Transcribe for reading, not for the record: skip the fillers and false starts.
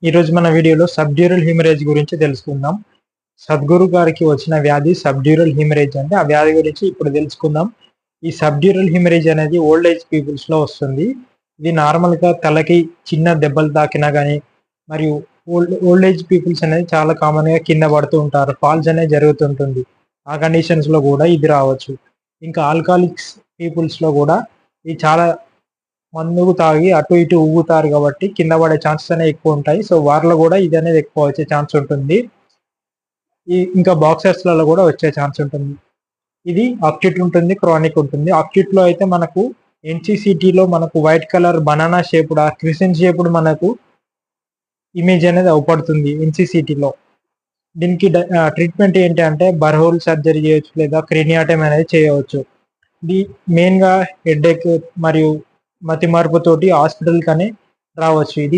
ఈరోజు మన వీడియోలో సబ్డ్యూరల్ హిమరేజ్ గురించి తెలుసుకుందాం. సద్గురు గారికి వచ్చిన వ్యాధి సబ్డ్యూరల్ హిమరేజ్ అంటే ఆ వ్యాధి గురించి ఇప్పుడు తెలుసుకుందాం. ఈ సబ్డ్యూరల్ హిమరేజ్ అనేది ఓల్డ్ ఏజ్ పీపుల్స్లో వస్తుంది. ఇది నార్మల్గా తలకి చిన్న దెబ్బలు తాకినా కానీ మరియు ఓల్డ్ ఏజ్ పీపుల్స్ అనేది చాలా కామన్గా కింద పడుతూ ఉంటారు, ఫాల్స్ అనేది జరుగుతుంటుంది. ఆ కండిషన్స్లో కూడా ఇది రావచ్చు. ఇంకా ఆల్కహాలిక్స్ పీపుల్స్లో కూడా ఇది చాలా మందుకు తాగి అటు ఇటు ఊగుతారు కాబట్టి కింద పడే ఛాన్సెస్ అనేవి ఎక్కువ ఉంటాయి. సో వారిలో కూడా ఇది అనేది ఎక్కువ వచ్చే ఛాన్స్ ఉంటుంది. ఇంకా బాక్సర్స్లలో కూడా వచ్చే ఛాన్స్ ఉంటుంది. ఇది అక్యూట్ ఉంటుంది, క్రానిక్ ఉంటుంది. అక్యూట్లో అయితే మనకు ఎన్సీసీటీలో మనకు white colour banana shaped, crescent shaped మనకు ఇమేజ్ అనేది అవపడుతుంది ఎన్సీసీటీలో. దీనికి ట్రీట్మెంట్ ఏంటి అంటే బర్హోల్ సర్జరీ చేయవచ్చు లేదా క్రేనియాటమ్ అనేది చేయవచ్చు. ఇది మెయిన్గా హెడేక్ మరియు మతి మార్పుతోటి హాస్పిటల్కి అని రావచ్చు. ఇది